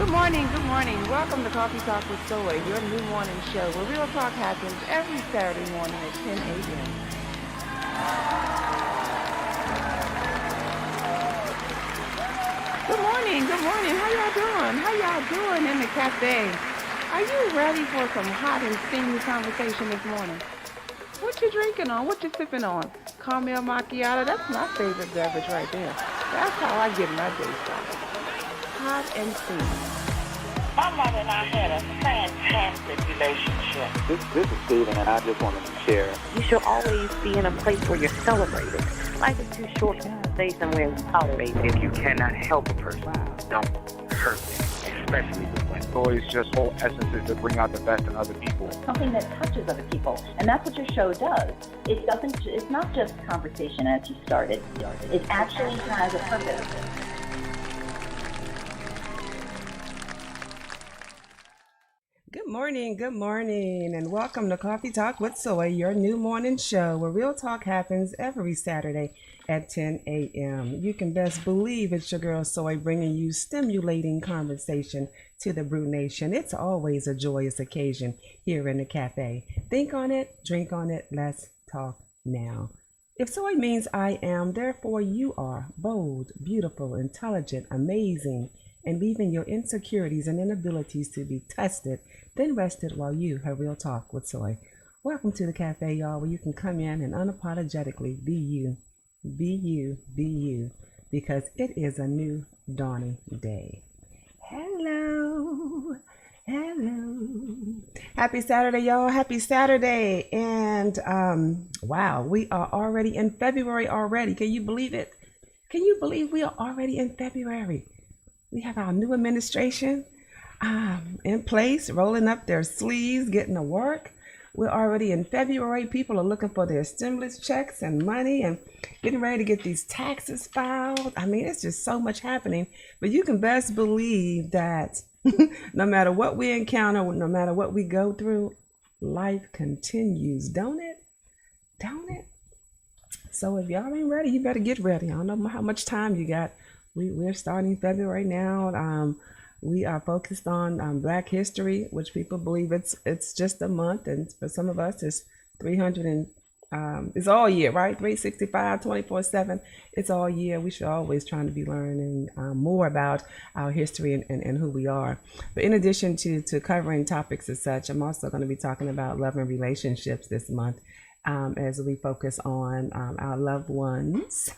Good morning. Welcome to Coffee Talk with Soy, your new morning show where real talk happens every Saturday morning at 10 a.m. Good morning. How y'all doing in the cafe? Are you ready for some hot and steamy conversation this morning? What you drinking on? What you sipping on? Caramel macchiato? That's my favorite beverage right there. That's how I get my day started. Hot and steamy. My mother and I had a fantastic relationship. This is Steven, and I just wanted to share. You should always be in a place where you're celebrated. Life is too short to stay somewhere and tolerate it. If you cannot help a person, don't hurt them, especially with women. Soy's just whole essence is to bring out the best in other people. Something that touches other people, and that's what your show does. It's not just conversation as you started. It actually has a purpose. Good morning, and welcome to Coffee Talk with Soy, your new morning show where real talk happens every Saturday at 10 a.m. You can best believe it's your girl Soy bringing you stimulating conversation to the Brew Nation. It's always a joyous occasion here in the cafe. Think on it, drink on it, let's talk now. If soy means I am, therefore you are bold, beautiful, intelligent, amazing, and leaving your insecurities and inabilities to be tested, then rested while you have real talk with Soy. Welcome to the cafe, y'all, where you can come in and unapologetically be you, because it is a new dawning day. Hello. Happy Saturday, y'all. Happy Saturday. And wow, we are already in February already. Can you believe it? Can you believe we are already in February? We have our new administration in place, rolling up their sleeves, getting to work. We're already in February. People are looking for their stimulus checks and money and getting ready to get these taxes filed. I mean, it's just so much happening. But you can best believe that no matter what we encounter, no matter what we go through, life continues, don't it? Don't it? So if y'all ain't ready, you better get ready. I don't know how much time you got. We're starting February now. We are focused on Black History, which people believe it's just a month, and for some of us it's 300 and it's all year, right? 365, 24/7. It's all year. We should always try to be learning more about our history and who we are. But in addition to covering topics as such, I'm also going to be talking about love and relationships this month as we focus on our loved ones.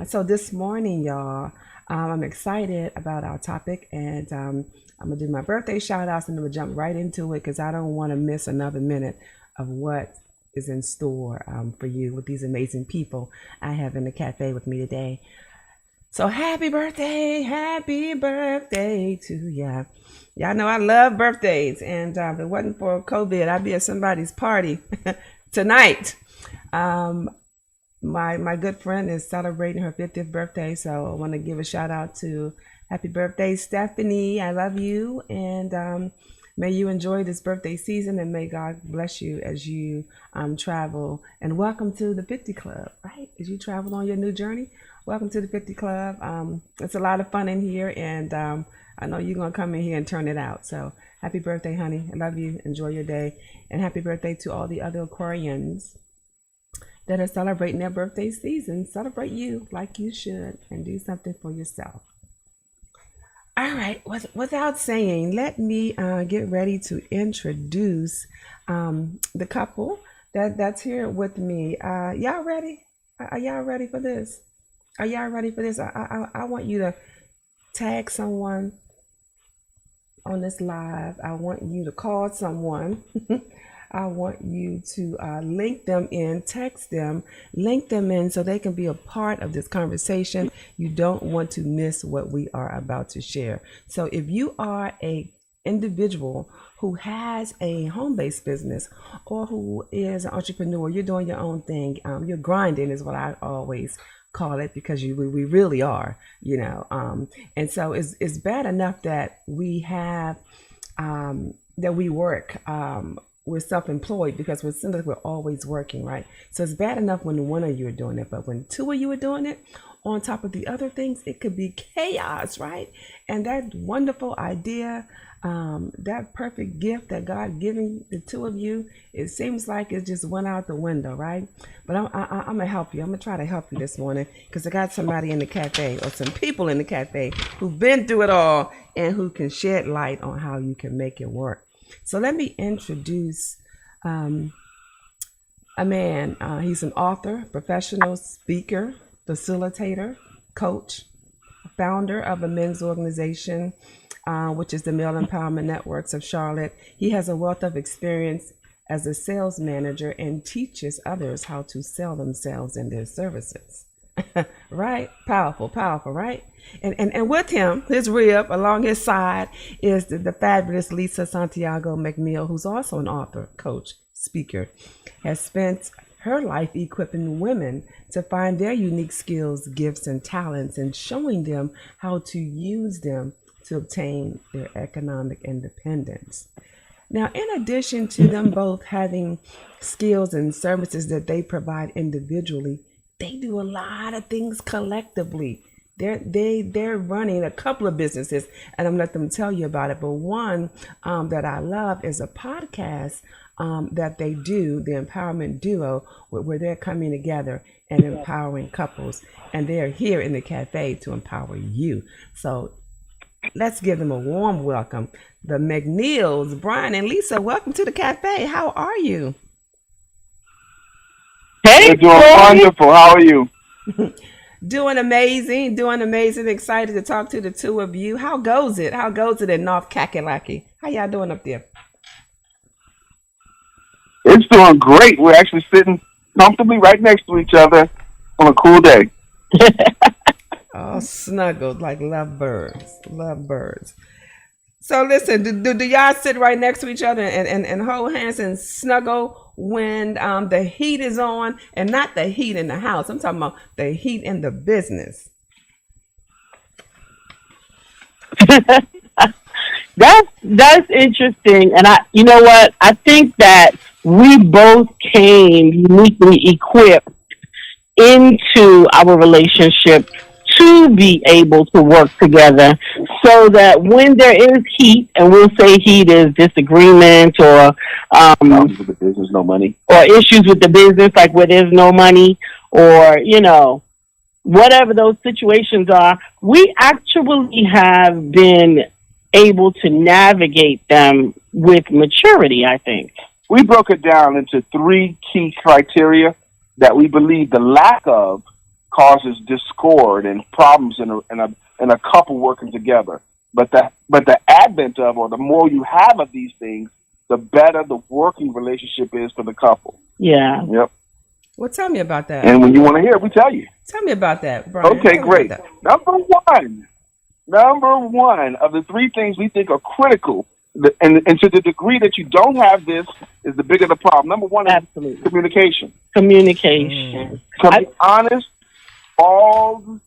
So this morning, y'all, I'm excited about our topic, and I'm going to do my birthday shout outs, and then we'll jump right into it because I don't want to miss another minute of what is in store for you with these amazing people I have in the cafe with me today. So happy birthday to ya. Y'all know I love birthdays, and if it wasn't for COVID, I'd be at somebody's party tonight. My good friend is celebrating her 50th birthday, so I want to give a shout out to happy birthday, Stephanie. I love you, and may you enjoy this birthday season, and may God bless you as you travel. And welcome to the 50 Club, right? As you travel on your new journey, welcome to the 50 Club. It's a lot of fun in here, and I know you're going to come in here and turn it out. So happy birthday, honey. I love you. Enjoy your day. And happy birthday to all the other Aquarians that are celebrating their birthday season. Celebrate you like you should, and do something for yourself. All right, without saying, let me get ready to introduce the couple that's here with me. Y'all ready? Are y'all ready for this? Are y'all ready for this? I want you to tag someone on this live. I want you to call someone. I want you to link them in, text them, link them in so they can be a part of this conversation. You don't want to miss what we are about to share. So if you are a individual who has a home-based business or who is an entrepreneur, you're doing your own thing, you're grinding is what I always call it, because we really are, you know. And so it's bad enough that we have that we work we're self-employed because we're seems like we're always working, right? So it's bad enough when one of you are doing it, but when two of you are doing it, on top of the other things, it could be chaos, right? And that wonderful idea, that perfect gift that God giving the two of you, it seems like it just went out the window, right? But I'm gonna help you. I'm gonna try to help you this morning because I got somebody in the cafe or some people in the cafe who've been through it all and who can shed light on how you can make it work. So let me introduce a man. He's an author, professional speaker, facilitator, coach, founder of a men's organization, which is the Male Empowerment Networks of Charlotte. He has a wealth of experience as a sales manager and teaches others how to sell themselves and their services. Right? Powerful, right? And with him, his rib along his side is the fabulous Lisa Santiago McNeill, who's also an author, coach, speaker, has spent her life equipping women to find their unique skills, gifts, and talents and showing them how to use them to obtain their economic independence. Now, in addition to them both having skills and services that they provide individually, they do a lot of things collectively. They're running a couple of businesses, and I'm gonna let them tell you about it. But one that I love is a podcast that they do, the Empowerment Duo, where they're coming together and empowering couples, and they're here in the cafe to empower you. So let's give them a warm welcome. The McNeills, Brian and Lisa, welcome to the cafe. How are you? Hey, You're doing wonderful. How are you? Doing amazing. Excited to talk to the two of you. How goes it in North Kakalaki? How y'all doing up there? It's doing great. We're actually sitting comfortably right next to each other on a cool day. Oh, snuggled like lovebirds. So listen, do y'all sit right next to each other and hold hands and snuggle when the heat is on, and not the heat in the house? I'm talking about the heat in the business. That's interesting, and you know what? I think that we both came uniquely equipped into our relationship to be able to work together, so that when there is heat, and we'll say heat is disagreement or Problems with the business, no money. or issues with the business, like where there's no money, or whatever those situations are, we actually have been able to navigate them with maturity, I think. We broke it down into 3 key criteria that we believe the lack of causes discord and problems in a couple working together. But the advent of, or the more you have of these things, the better the working relationship is for the couple. Yeah. Yep. Well, tell me about that. And when you want to hear it, we tell you. Tell me about that, Brian. Okay, Tell me great. about that. Number one of the 3 things we think are critical, and to the degree that you don't have this, is the bigger the problem. Number 1 is Absolutely. communication. Communication. To be honest, all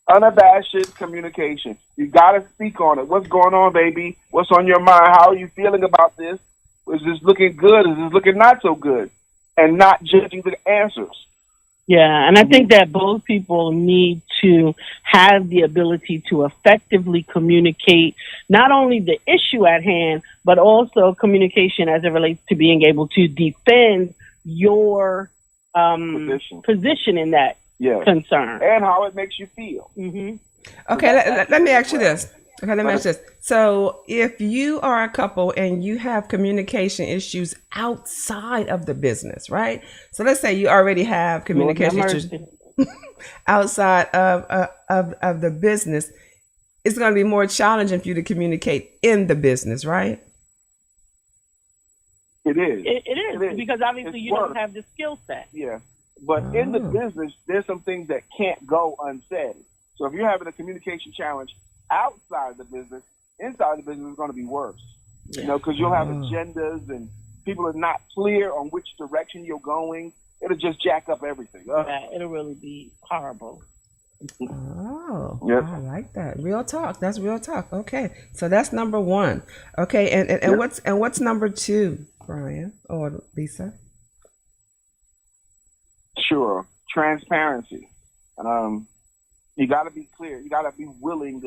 unabashed communication. You got to speak on it. What's going on, baby? What's on your mind? How are you feeling about this? Is this looking good? Is this looking not so good? And not judging the answers. Yeah, and I think that both people need to have the ability to effectively communicate not only the issue at hand, but also communication as it relates to being able to defend your position in that concern. And how it makes you feel. Mm-hmm. Okay, let me ask you this. So if you are a couple and you have communication issues outside of the business, right? So let's say you already have communication issues outside of the business, it's going to be more challenging for you to communicate in the business, right? It is. It is, because obviously you don't have the skill set. Yeah. But in the business, there's some things that can't go unsaid. So if you're having a communication challenge outside the business, inside the business is going to be worse. Because you'll have agendas and people are not clear on which direction you're going. It'll just jack up everything. It'll really be horrible. Oh, yep. I like that. Real talk. That's real talk. Okay, so that's number 1. Okay, and what's number 2? Brian or Lisa? Sure. Transparency. You got to be clear. You got to be willing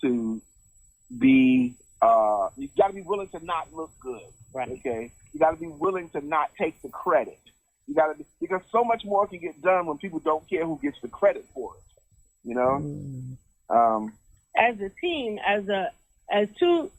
to be. You got to be willing to not look good. Right. Okay. You got to be willing to not take the credit. You got to be, because so much more can get done when people don't care who gets the credit for it. You know. As a team, as two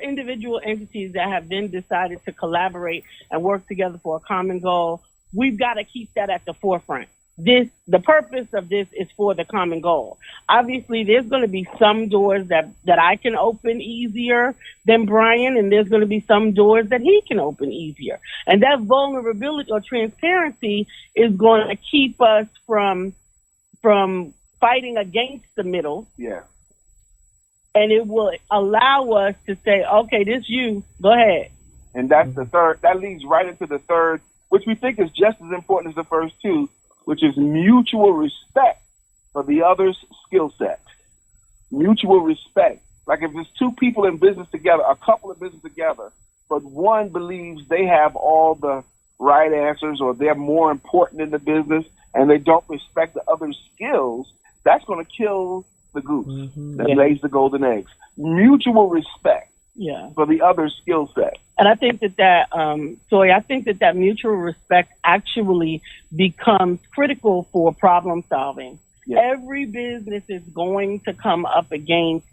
individual entities that have then decided to collaborate and work together for a common goal, we've got to keep that at the forefront. The purpose of this is for the common goal. Obviously, there's going to be some doors that I can open easier than Brian, and there's going to be some doors that he can open easier. And that vulnerability or transparency is going to keep us from fighting against the middle. Yeah. And it will allow us to say, okay, this you, go ahead. And that's the third. That leads right into the third, which we think is just as important as the first two, which is mutual respect for the other's skill set. Mutual respect. Like if there's two people in business together, a couple in business together, but one believes they have all the right answers or they're more important in the business and they don't respect the other's skills, that's going to kill the goose that lays the golden eggs. Mutual respect for the other's skill set. And I think Toy, I think that mutual respect actually becomes critical for problem solving. Yeah. Every business is going to come up against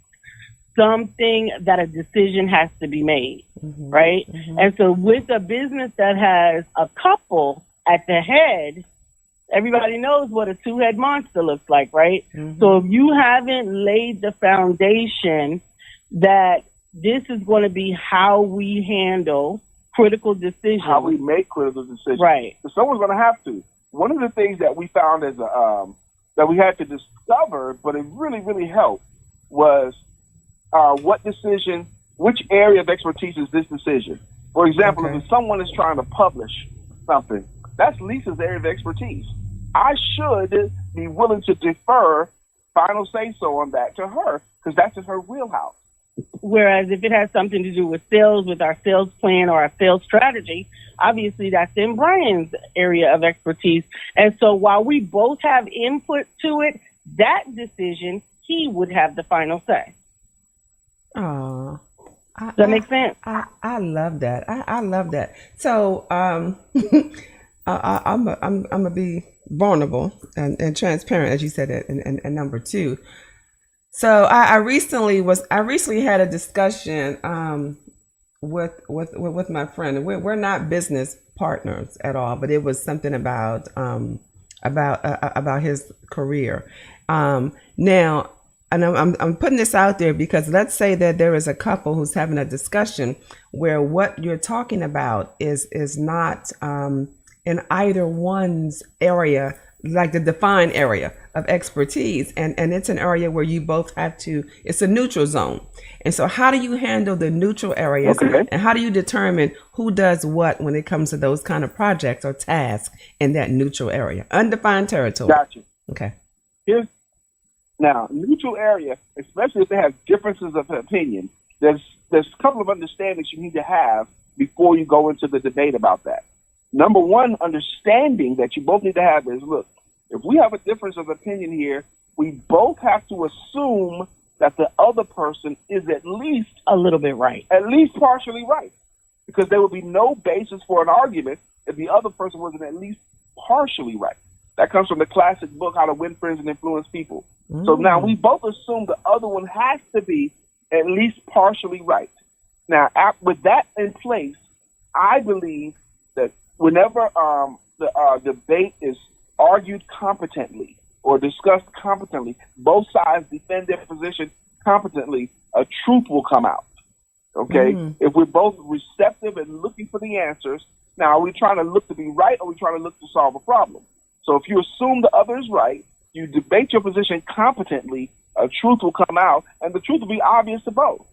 something that a decision has to be made, right? And so with a business that has a couple at the head, everybody knows what a two-head monster looks like, right? So if you haven't laid the foundation that this is going to be how we handle critical decisions. How we make critical decisions. Right. So someone's going to have to. One of the things that we found as that we had to discover, but it really, really helped, was which area of expertise is this decision? For example, if someone is trying to publish something, that's Lisa's area of expertise. I should be willing to defer final say-so on that to her because that's in her wheelhouse. Whereas if it has something to do with sales, with our sales plan or our sales strategy, obviously that's in Brian's area of expertise. And so while we both have input to it, that decision, he would have the final say. Oh, does that make sense? I love that. I love that. So I'm gonna be vulnerable and transparent, as you said, and number two. So I recently had a discussion with my friend. We're not business partners at all, but it was something about his career. Now, and I'm putting this out there because let's say that there is a couple who's having a discussion where what you're talking about is not in either one's area, like the defined area of expertise, and it's an area where you both have to, it's a neutral zone. And so how do you handle the neutral areas, and how do you determine who does what when it comes to those kind of projects or tasks in that neutral area, undefined territory? Gotcha. Okay. Now, neutral area, especially if they have differences of opinion, there's a couple of understandings you need to have before you go into the debate about that. Number one understanding that you both need to have is, look, if we have a difference of opinion here, we both have to assume that the other person is at least a little bit right, at least partially right, because there would be no basis for an argument if the other person wasn't at least partially right. That comes from the classic book, How to Win Friends and Influence People. So now we both assume the other one has to be at least partially right. Now, with that in place, I believe that whenever the debate is argued competently or discussed competently, both sides defend their position competently, a truth will come out. Okay? If we're both receptive and looking for the answers, now are we trying to look to be right or are we trying to look to solve a problem? So if you assume the other is right, you debate your position competently, a truth will come out, and the truth will be obvious to both.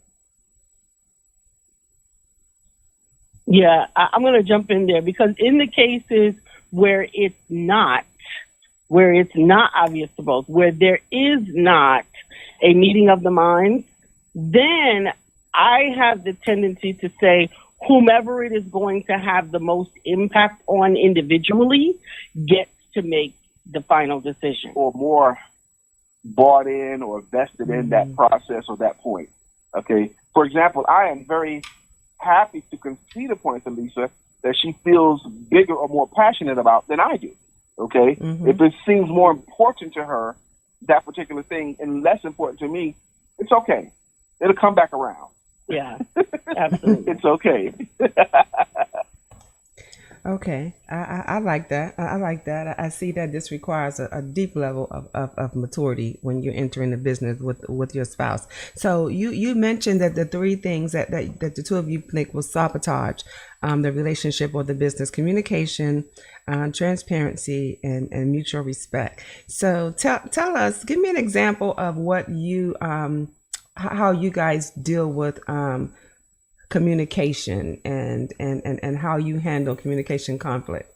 Yeah, I'm going to jump in there because in the cases where it's not obvious to both, where there is not a meeting of the minds, then I have the tendency to say, whomever it is going to have the most impact on individually gets to make the final decision. Or more bought in or vested in that process or that point. Okay. For example, I am very happy to concede a point to Lisa that she feels bigger or more passionate about than I do. Okay. If it seems more important to her, that particular thing, and less important to me, it's okay. It'll come back around. Yeah, absolutely. It's okay. Okay, I like that. I like that. I see that this requires a deep level of maturity when you're entering the business with your spouse. So you mentioned that the three things that the two of you think will sabotage the relationship or the business: communication, transparency, and mutual respect. So tell us, give me an example of what you how you guys deal with communication and how you handle communication conflict.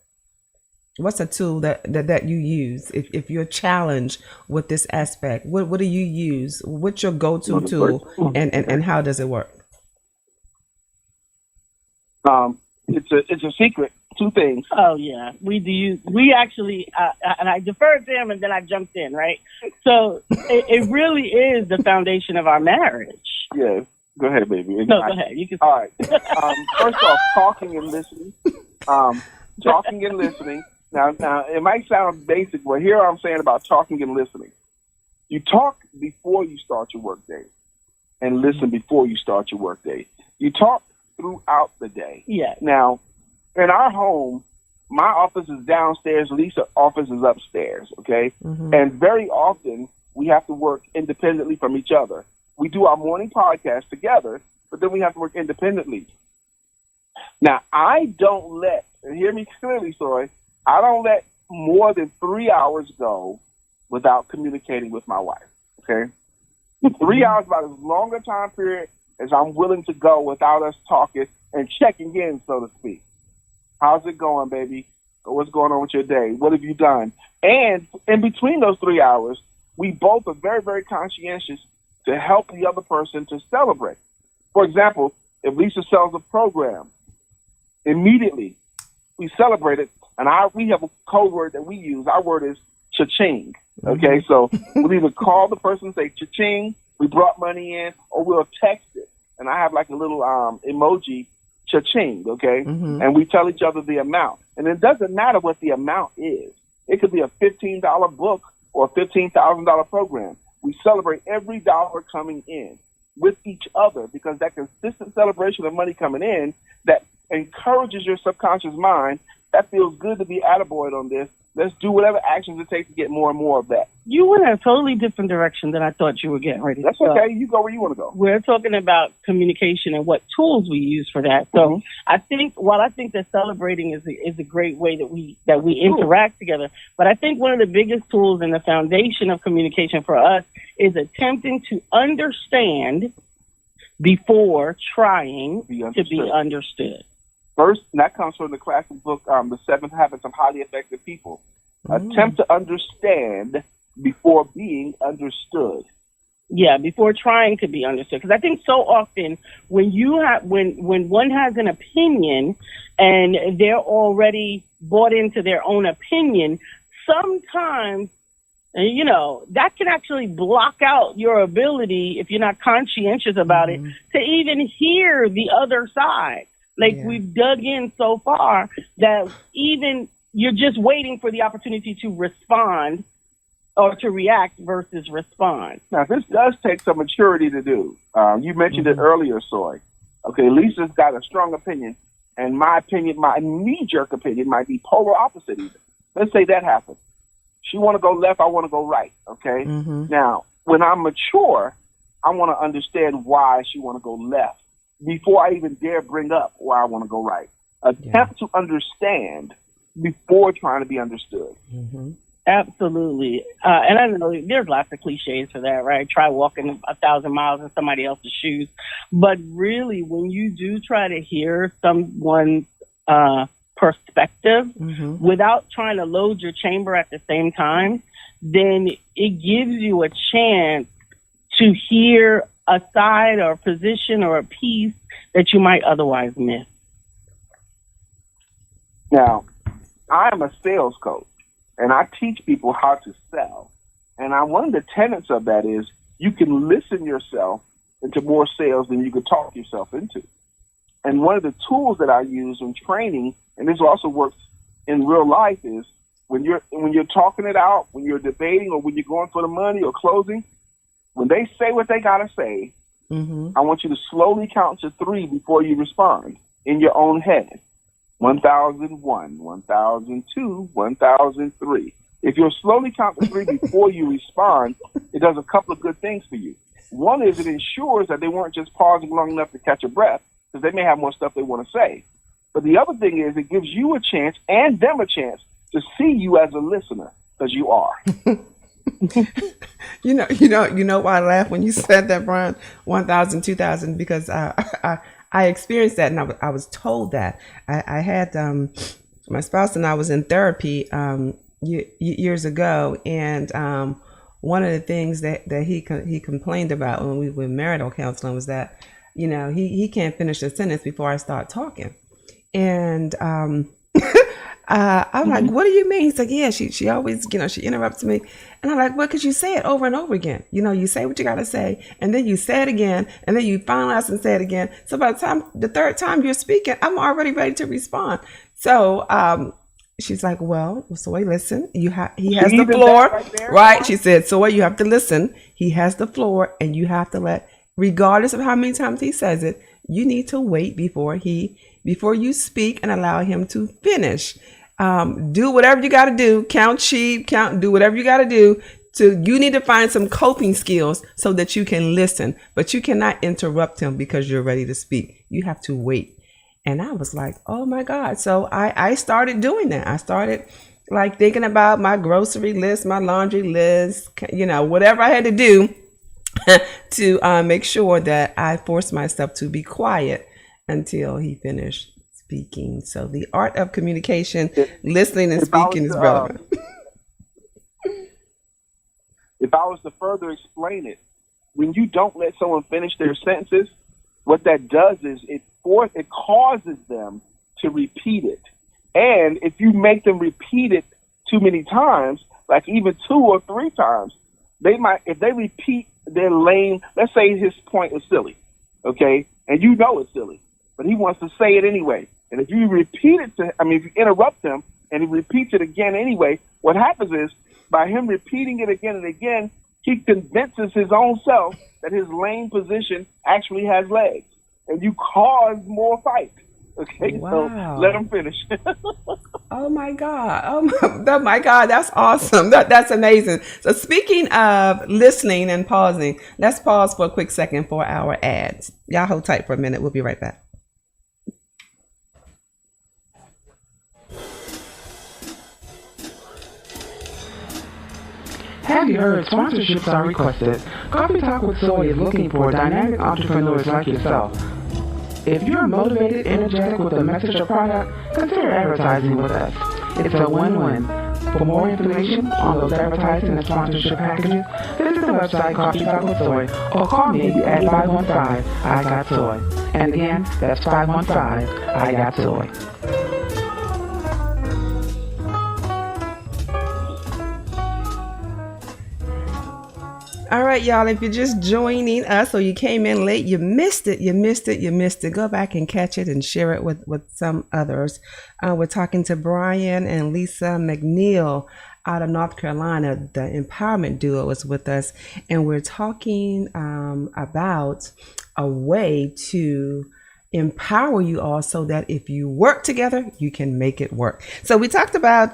What's a tool that you use if you're challenged with this aspect? What do you use? What's your go-to tool, and how does it work? It's a secret. Two things. Oh yeah, we do. We actually, and I deferred to him, and then I jumped in. Right. So it really is the foundation of our marriage. Yeah. Go ahead, baby. No, go ahead. You can. All right. First off, talking and listening. Talking and listening. Now, it might sound basic, but here I'm saying about talking and listening. You talk before you start your workday, and listen before you start your workday. You talk throughout the day. Yeah. Now, in our home, my office is downstairs. Lisa's office is upstairs. Okay. And very often we have to work independently from each other. We do our morning podcast together, but then we have to work independently. Now, I don't let, and hear me clearly, sorry, I don't let more than 3 hours go without communicating with my wife, okay? 3 hours, about as long a time period as I'm willing to go without us talking and checking in, so to speak. How's it going, baby? What's going on with your day? What have you done? And in between those 3 hours, we both are very, very conscientious to help the other person to celebrate. For example, if Lisa sells a program, immediately we celebrate it, and we have a code word that we use. Our word is cha-ching. Okay, so we'll either call the person and say cha-ching, we brought money in, or we'll text it. And I have like a little emoji, cha-ching, okay? And we tell each other the amount. And it doesn't matter what the amount is. It could be a $15 book or a $15,000 program. We celebrate every dollar coming in with each other, because that consistent celebration of money coming in that encourages your subconscious mind. That feels good to be attaboyed on this. Let's do whatever actions it takes to get more and more of that. You went in a totally different direction than I thought you were getting ready. That's okay. You go where you want to go. We're talking about communication and what tools we use for that. So I think that celebrating is a great way that we interact together. But I think one of the biggest tools and the foundation of communication for us is attempting to understand before trying to be understood. First, and that comes from the classic book, The 7 Habits of Highly Effective People. Attempt to understand before being understood. Yeah, before trying to be understood. Because I think so often when one has an opinion and they're already bought into their own opinion, sometimes, that can actually block out your ability, if you're not conscientious about it, to even hear the other side. We've dug in so far that even you're just waiting for the opportunity to respond or to react versus respond. Now, this does take some maturity to do. You mentioned it earlier, Soy. Okay, Lisa's got a strong opinion, and my knee-jerk opinion might be polar opposite even. Let's say that happens. She want to go left, I want to go right, okay? Now, when I'm mature, I want to understand why she want to go left before I even dare bring up why I want to go right. Attempt to understand before trying to be understood. Absolutely. And I know there's lots of cliches for that, right? Try walking 1,000 miles in somebody else's shoes. But really, when you do try to hear someone's perspective without trying to load your chamber at the same time, then it gives you a chance to hear a side or a position or a piece that you might otherwise miss. Now, I am a sales coach, and I teach people how to sell. And one of the tenets of that is you can listen yourself into more sales than you could talk yourself into. And one of the tools that I use in training, and this also works in real life, is when you're talking it out, when you're debating, or when you're going for the money or closing, when they say what they gotta say, I want you to slowly count to 3 before you respond in your own head. 1001, 1002, 1003. If you'll slowly count to 3 before you respond, it does a couple of good things for you. One is it ensures that they weren't just pausing long enough to catch a breath, because they may have more stuff they want to say. But the other thing is it gives you a chance and them a chance to see you as a listener, because you are. You know why I laughed when you said that, Brian? 1,000, 2,000, because I experienced that, and I was told that. I had my spouse and I was in therapy years ago, and one of the things that he complained about when we were marital counseling was that he can't finish a sentence before I start talking, and I'm like, what do you mean? He's like, yeah, she always, she interrupts me. And I'm like, well, because you say it over and over again. You say what you got to say, and then you say it again, and then you finalize and say it again. So by the third time you're speaking, I'm already ready to respond. So she's like, well, Soy, listen, he has the floor, right? She said, Soy, you have to listen. He has the floor, and you have to regardless of how many times he says it, you need to wait before you speak and allow him to finish. Do whatever you got to do, count sheep, do whatever you got to do. You need to find some coping skills so that you can listen, but you cannot interrupt him because you're ready to speak. You have to wait. And I was like, oh my God. So I started doing that. I started thinking about my grocery list, my laundry list, whatever I had to do to make sure that I forced myself to be quiet until he finished speaking. So the art of communication, listening and speaking is relevant. If I was to further explain it, when you don't let someone finish their sentences, what that does is it causes them to repeat it. And if you make them repeat it too many times, like even 2 or 3 times, if they repeat their lame, let's say his point is silly, okay? And you know it's silly, but he wants to say it anyway. And if you repeat it if you interrupt him and he repeats it again anyway, what happens is by him repeating it again and again, he convinces his own self that his lame position actually has legs. And you cause more fight. Okay, wow. So let him finish. Oh my God. Oh my God. That's awesome. That's amazing. So speaking of listening and pausing, let's pause for a quick second for our ads. Y'all hold tight for a minute. We'll be right back. Have you heard sponsorships are requested? Coffee Talk with Soy is looking for dynamic entrepreneurs like yourself. If you're motivated, energetic with a message or product, consider advertising with us. It's a win-win. For more information on those advertising and sponsorship packages, visit the website Coffee Talk with Soy or call me at 515-I-GOT-SOY. And again, that's 515-I-GOT-SOY. All right, y'all, if you're just joining us or you came in late, you missed it. Go back and catch it and share it with some others. We're talking to Brian and Lisa McNeill out of North Carolina. The empowerment duo is with us, and we're talking about a way to empower you all so that if you work together, you can make it work. So we talked about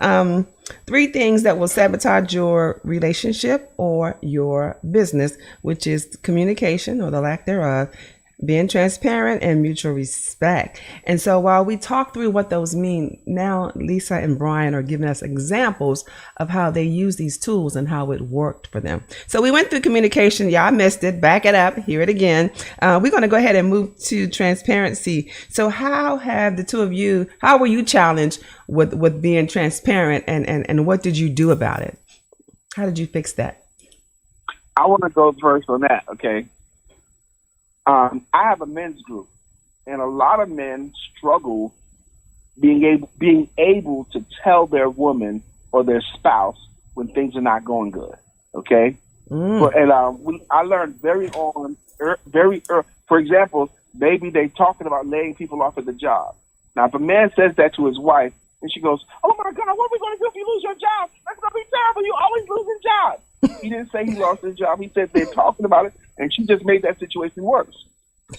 3 things that will sabotage your relationship or your business, which is communication or the lack thereof, being transparent, and mutual respect. And so while we talk through what those mean, now Lisa and Brian are giving us examples of how they use these tools and how it worked for them. So we went through communication. Y'all missed it. Back it up. Hear it again. We're going to go ahead and move to transparency. So how have the two of you, how were you challenged with being transparent, and what did you do about it? How did you fix that? I want to go first on that, okay? I have a men's group, and a lot of men struggle being able to tell their woman or their spouse when things are not going good. Okay, I learned very early. For example, maybe they talking about laying people off at the job. Now, if a man says that to his wife, and she goes, "Oh my God, what are we going to do if you lose your job? That's going to be terrible. You always losing jobs." He didn't say he lost his job. He said they're talking about it, and she just made that situation worse.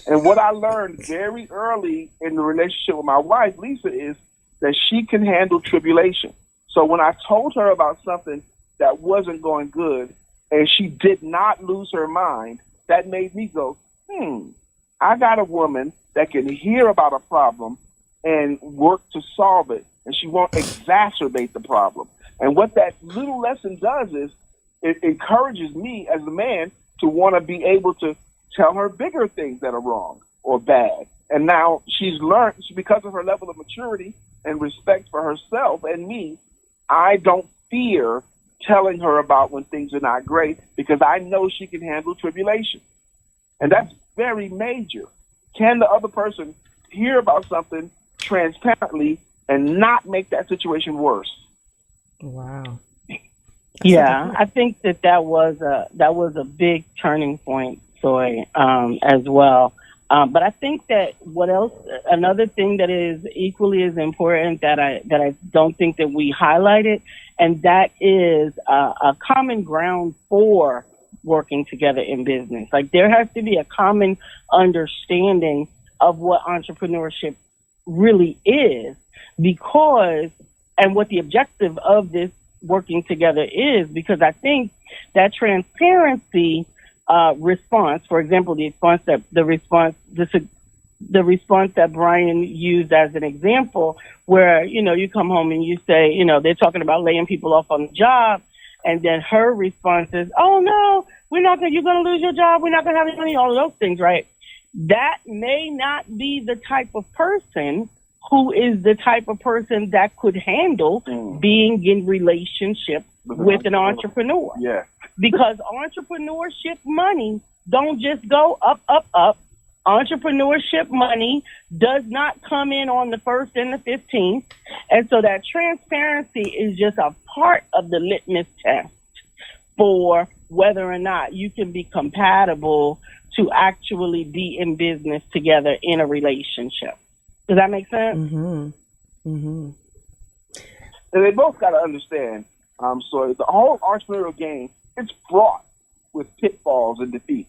And what I learned very early in the relationship with my wife, Lisa, is that she can handle tribulation. So when I told her about something that wasn't going good, and she did not lose her mind, that made me go, I got a woman that can hear about a problem and work to solve it, and she won't exacerbate the problem. And what that little lesson does is it encourages me as a man to want to be able to tell her bigger things that are wrong or bad. And now she's learned, because of her level of maturity and respect for herself and me, I don't fear telling her about when things are not great, because I know she can handle tribulation. And that's very major. Can the other person hear about something transparently and not make that situation worse? Wow. Yeah, I think that was a big turning point, Soy, as well. But I think that another thing that is equally as important that I don't think that we highlighted, and that is a common ground for working together in business. Like, there has to be a common understanding of what entrepreneurship really is, and what the objective of this working together is, because I think that transparency response, for example, the response that Brian used as an example, where, you come home and you say, they're talking about laying people off on the job, and then her response is, "Oh no, you're going to lose your job. We're not going to have any money," all of those things, right? That may not be the type of person who is the type of person that could handle being in relationship with an entrepreneur. Yeah. Because entrepreneurship money don't just go up, up, up. Entrepreneurship money does not come in on the 1st and the 15th. And so that transparency is just a part of the litmus test for whether or not you can be compatible to actually be in business together in a relationship. Does that make sense? Mm-hmm. Mm-hmm. And they both got to understand, so the whole entrepreneurial game, it's fraught with pitfalls and defeats.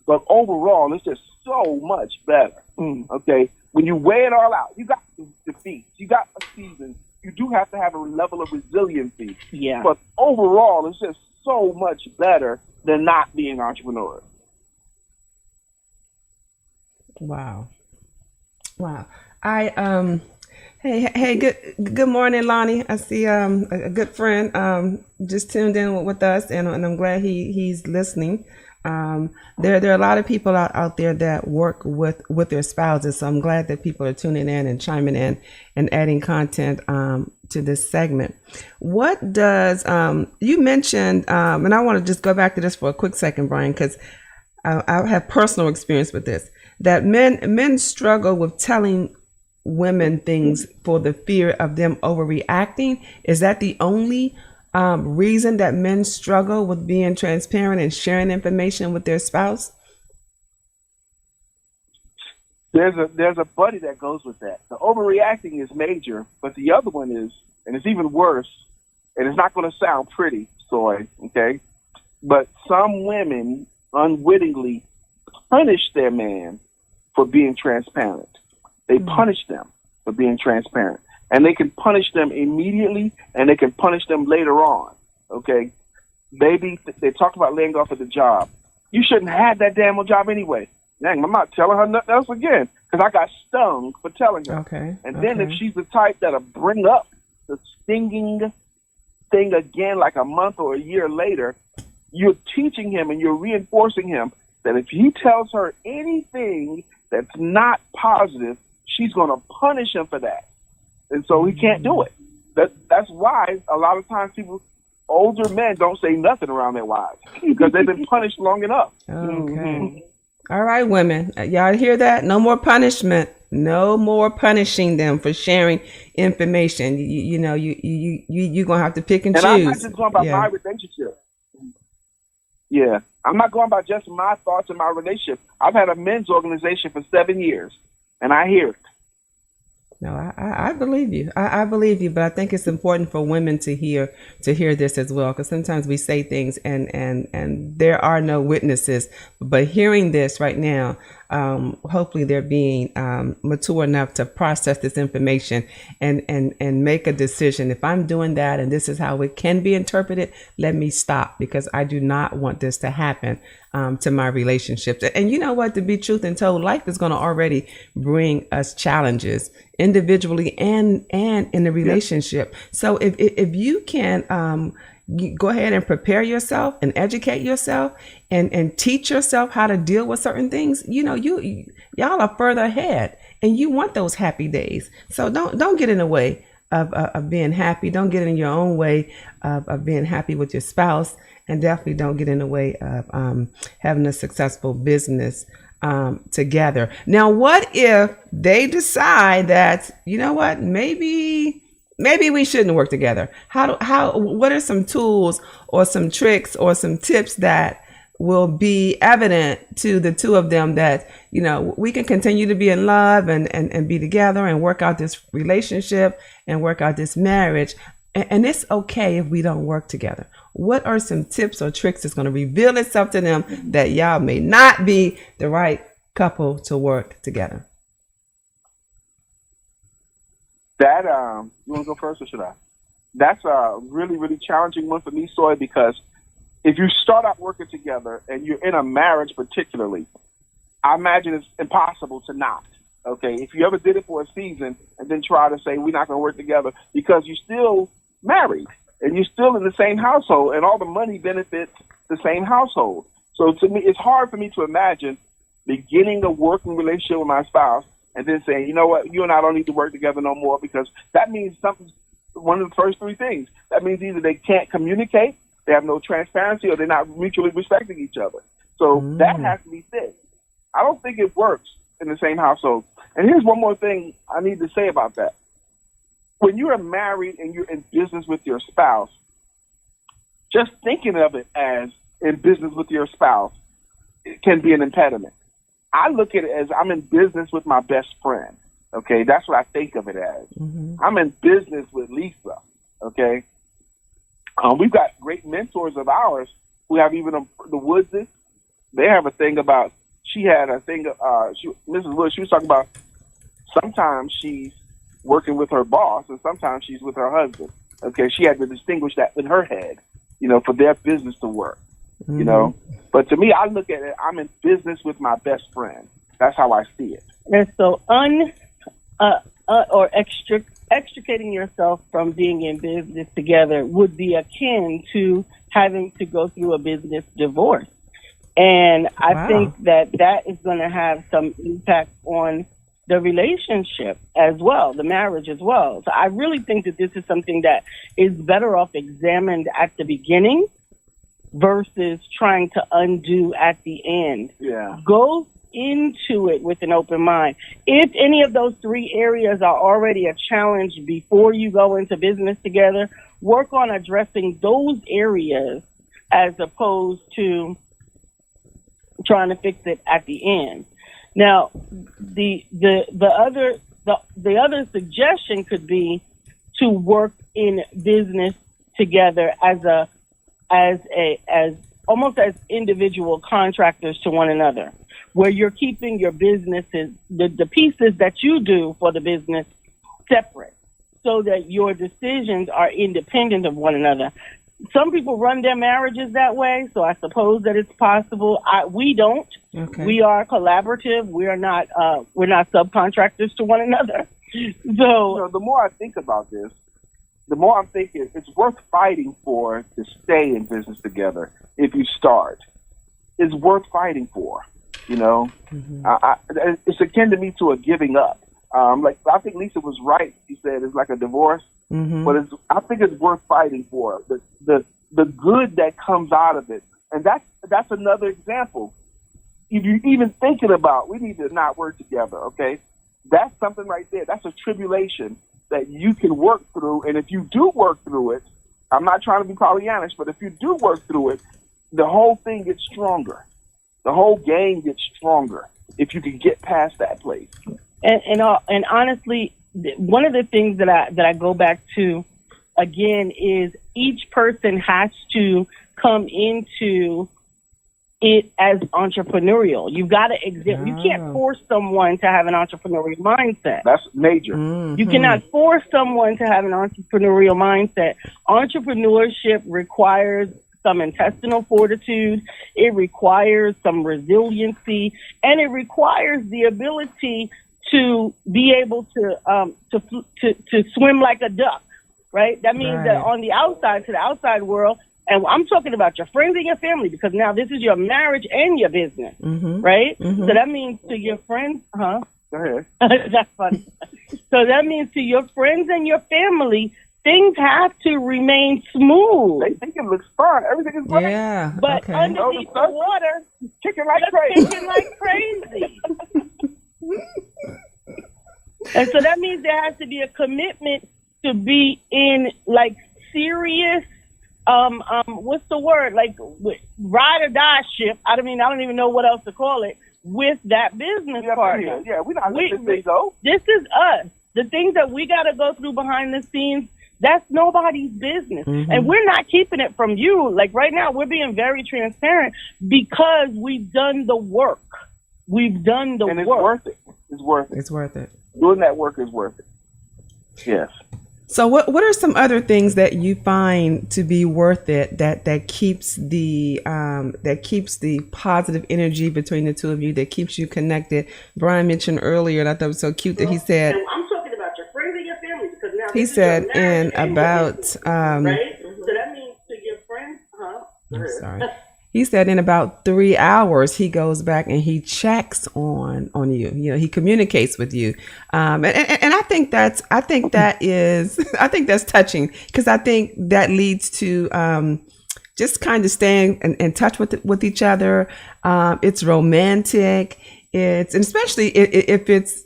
But overall, it's just so much better. Okay? When you weigh it all out, you got defeats, you got a season, you do have to have a level of resiliency. Yeah. But overall, it's just so much better than not being entrepreneurs. Wow. Hey, good morning, Lonnie. I see a good friend just tuned in with us, and I'm glad he's listening. There are a lot of people out there that work with their spouses, so I'm glad that people are tuning in and chiming in and adding content to this segment. What does you mentioned, and I want to just go back to this for a quick second, Brian, because I have personal experience with this, that men struggle with telling women things for the fear of them overreacting. Is that the only reason that men struggle with being transparent and sharing information with their spouse? There's a buddy that goes with that. The overreacting is major, but the other one is, and it's even worse, and it's not going to sound pretty, Soy, okay? But some women unwittingly punish their man for being transparent. They punish them for being transparent. And they can punish them immediately, and they can punish them later on, okay? Baby, they talk about laying off at the job. You shouldn't have had that damn job anyway. Dang, I'm not telling her nothing else again, because I got stung for telling her. Okay. And then if she's the type that'll bring up the stinging thing again like a month or a year later, you're teaching him and you're reinforcing him that if he tells her anything that's not positive, she's going to punish him for that. And so he can't do it. That's why a lot of times older men don't say nothing around their wives, because they've been punished long enough. Okay. All right, women. Y'all hear that? No more punishment. No more punishing them for sharing information. You're gonna have to pick and And choose. I'm not just going about my relationship. Yeah, I'm not going by just my thoughts in my relationship. I've had a men's organization for 7 years, and I hear it. No, I believe you. I believe you, but I think it's important for women to hear this as well, because sometimes we say things and there are no witnesses. But hearing this right now, hopefully they're being mature enough to process this information and make a decision. If I'm doing that and this is how it can be interpreted, let me stop, because I do not want this to happen to my relationships. And you know what? To be truth and told, life is going to already bring us challenges individually and in a relationship. So if you can you go ahead and prepare yourself and educate yourself and teach yourself how to deal with certain things, y'all are further ahead and you want those happy days. So don't get in the way of being happy. Don't get in your own way of being happy with your spouse, and definitely don't get in the way of having a successful business together. Now, what if they decide that, you know what, maybe we shouldn't work together? What are some tools or some tricks or some tips that will be evident to the two of them that, we can continue to be in love and be together and work out this relationship and work out this marriage? And it's okay if we don't work together. What are some tips or tricks that's going to reveal itself to them that y'all may not be the right couple to work together? That you want to go first, or should I? That's a really, really challenging one for me, Soy, because if you start out working together and you're in a marriage particularly, I imagine it's impossible to not. Okay, if you ever did it for a season and then try to say we're not going to work together, because you're still married and you're still in the same household and all the money benefits the same household. So to me, it's hard for me to imagine beginning a working relationship with my spouse and then saying, you know what, you and I don't need to work together no more, because that means one of the first three things. That means either they can't communicate, they have no transparency, or they're not mutually respecting each other. So that has to be fixed. I don't think it works in the same household. And here's one more thing I need to say about that. When you are married and you're in business with your spouse, just thinking of it as in business with your spouse, it can be an impediment. I look at it as I'm in business with my best friend. Okay, that's what I think of it as. Mm-hmm. I'm in business with Lisa. Okay, we've got great mentors of ours who have even the Woodses. They have a thing about. She had a thing. Mrs. Woods. She was talking about sometimes she's working with her boss and sometimes she's with her husband. Okay, she had to distinguish that in her head, for their business to work. Mm-hmm. But to me, I look at it, I'm in business with my best friend. That's how I see it. And so extricating yourself from being in business together would be akin to having to go through a business divorce. And I think that is going to have some impact on the relationship as well, the marriage as well. So I really think that this is something that is better off examined at the beginning versus trying to undo at the end. Yeah. Go into it with an open mind. If any of those three areas are already a challenge before you go into business together, work on addressing those areas as opposed to trying to fix it at the end. Now, the other suggestion could be to work in business together as almost as individual contractors to one another, where you're keeping your businesses, the pieces that you do for the business separate, so that your decisions are independent of one another. Some people run their marriages that way, so I suppose that it's possible. We don't. Okay. We are collaborative. We're not subcontractors to one another. So the more I think about this, the more I'm thinking it's worth fighting for to stay in business together. If you start, it's worth fighting for. Mm-hmm. It's akin to me to a giving up. I think Lisa was right. She said it's like a divorce. Mm-hmm. But I think it's worth fighting for the good that comes out of it, and that's another example. If you're even thinking about, we need to not work together, okay? That's something right there. That's a tribulation that you can work through. And if you do work through it, I'm not trying to be Pollyannish, but if you do work through it, the whole thing gets stronger. The whole game gets stronger if you can get past that place. And honestly, one of the things that I go back to again is each person has to come into it as entrepreneurial. You've got to exhibit. You can't force someone to have an entrepreneurial mindset. That's major. You cannot force someone to have an entrepreneurial mindset. Entrepreneurship requires some intestinal fortitude. It requires some resiliency, and it requires the ability to be able to swim like a duck. Right? That means that on the outside, to the outside world. And I'm talking about your friends and your family, because now this is your marriage and your business, right? So that means to your friends, Go ahead. That's funny. So that means to your friends and your family, things have to remain smooth. They think it looks fun. Everything is great. Yeah. But underneath the water, kicking like crazy. And so that means there has to be a commitment to be in like serious, what's the word? Like ride or die ship. I don't even know what else to call it with that business partner. Yeah, we're not letting this go. This is us. The things that we got to go through behind the scenes, that's nobody's business. And we're not keeping it from you. Like right now, we're being very transparent because we've done the work. We've done the work. And it's worth it. It's worth it. It's worth it. Doing that work is worth it. Yes. So what are some other things that you find to be worth it that keeps the positive energy between the two of you, that keeps you connected? Brian mentioned earlier, and I thought it was so cute that he said, I'm talking about your friends and your family, because now he said in about right? So that means to your friends, I'm sorry. He said in about 3 hours, he goes back and he checks on you. You know, he communicates with you. And I think that's touching, because I think that leads to just kind of staying in touch with each other. It's romantic. And especially if it's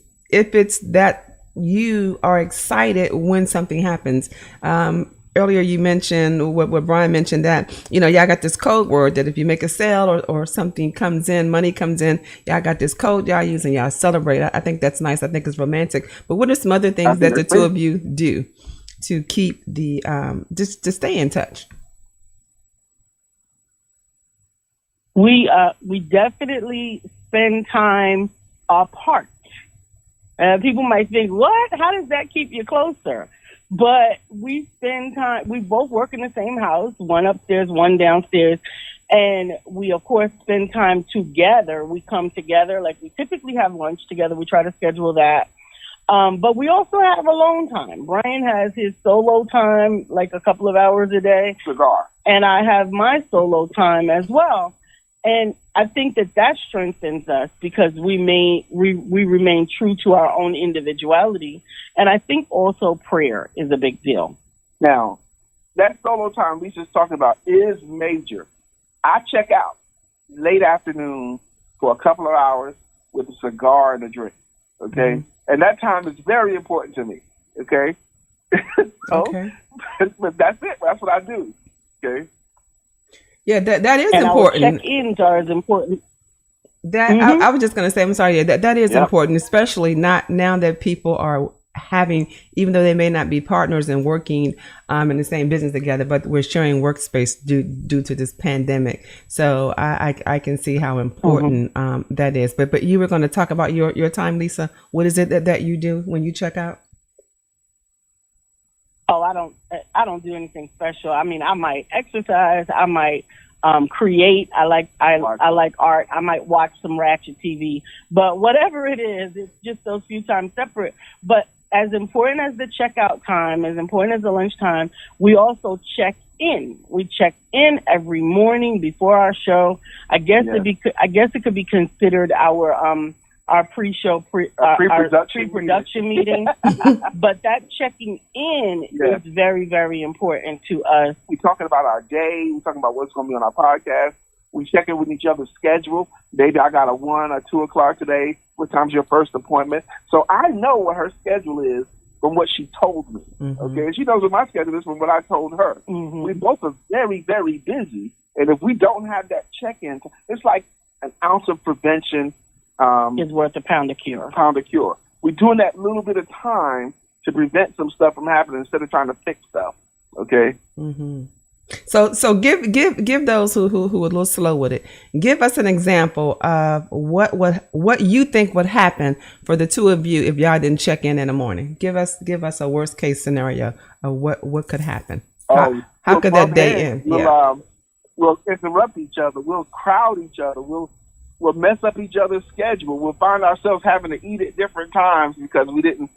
that you are excited when something happens. Earlier you mentioned what Brian mentioned, that, y'all got this code word that if you make a sale or something comes in, money comes in, y'all got this code y'all use and y'all celebrate. I think that's nice. I think it's romantic. But what are some other things that the two of you do to keep the just to stay in touch? We definitely spend time apart. People might think, what? How does that keep you closer? But we spend time, we both work in the same house, one upstairs, one downstairs. And we, of course, spend time together. We come together, like we typically have lunch together. We try to schedule that. But we also have alone time. Brian has his solo time, like a couple of hours a day. Cigar. And I have my solo time as well. And I think that strengthens us, because we remain true to our own individuality. And I think also prayer is a big deal. Now, that solo time Lisa's talking about is major. I check out late afternoon for a couple of hours with a cigar and a drink, okay? And that time is very important to me, okay? But that's it. That's what I do, okay? Yeah, that is and important. Our check-ins are as important. That I was just going to say, I'm sorry. Yeah, that is important, especially not now that people are having, even though they may not be partners and working in the same business together, but we're sharing workspace due to this pandemic. So I can see how important that is. But you were going to talk about your time, Lisa. What is it that you do when you check out? Oh, I don't do anything special. I mean, I might exercise. I might create. I like art. I might watch some ratchet TV. But whatever it is, it's just those few times separate. But as important as the checkout time, as important as the lunch time, we also check in. We check in every morning before our show. I guess it could be considered our pre-production meeting. But that checking in is very, very important to us. We're talking about our day. We're talking about what's going to be on our podcast. We check in with each other's schedule. Maybe I got a 1 or 2 o'clock today. What time's your first appointment? So I know what her schedule is from what she told me. Okay, and she knows what my schedule is from what I told her. We both are very, very busy, and if we don't have that check-in, it's like an ounce of prevention Is worth a pound of cure. We're doing that little bit of time to prevent some stuff from happening instead of trying to fix stuff. Okay. So give those who are a little slow with it. Give us an example of what you think would happen for the two of you if y'all didn't check in the morning. Give us a worst case scenario of what could happen. How could that day end? We'll interrupt each other. We'll crowd each other. We'll mess up each other's schedule. We'll find ourselves having to eat at different times because we didn't.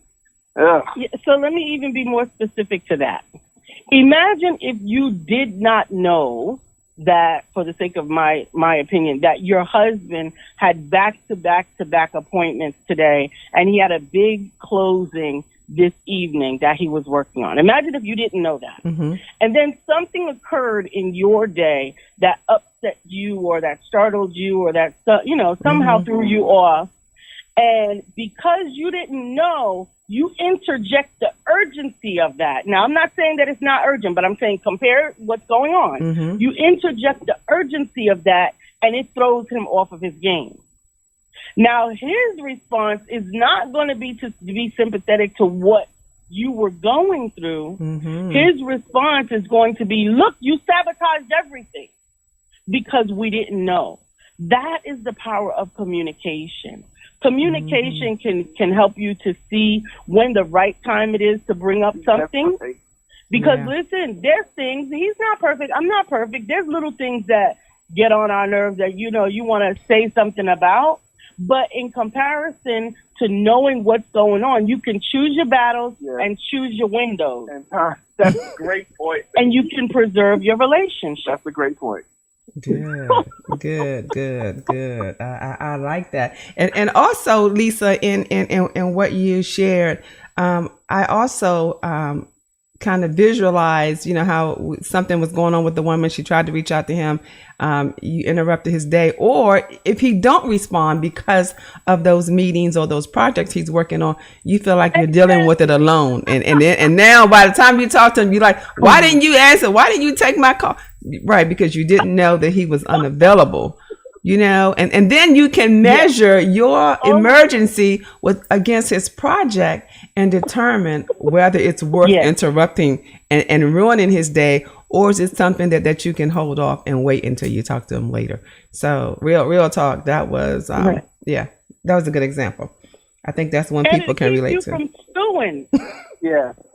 Yeah, so let me even be more specific to that. Imagine if you did not know that, for the sake of my opinion, that your husband had back-to-back appointments today and he had a big closing this evening that he was working on. Imagine if you didn't know that. And then something occurred in your day that upset you or that startled you or that, somehow threw you off. And because you didn't know, you interject the urgency of that. Now, I'm not saying that it's not urgent, but I'm saying compare what's going on. You interject the urgency of that, and it throws him off of his game. Now, his response is not going to be sympathetic to what you were going through. His response is going to be, look, you sabotaged everything because we didn't know. That is the power of communication. Communication can help you to see when the right time it is to bring up something. Because listen, there's things, he's not perfect, I'm not perfect. There's little things that get on our nerves that, you want to say something about. But in comparison to knowing what's going on, you can choose your battles and choose your windows. And that's a great point. And you can preserve your relationship. That's a great point. Good. I like that. And also, Lisa, in what you shared, I also kind of visualized, how something was going on with the woman. She tried to reach out to him. You interrupted his day, or if he don't respond because of those meetings or those projects he's working on, you feel like you're dealing with it alone. And now by the time you talk to him, you're like, why didn't you answer? Why didn't you take my call? Right, because you didn't know that he was unavailable. And then you can measure your emergency against his project and determine whether it's worth interrupting and ruining his day, or is it something that you can hold off and wait until you talk to him later. So real talk. That was that was a good example. I think that's one people can relate to. From stewing.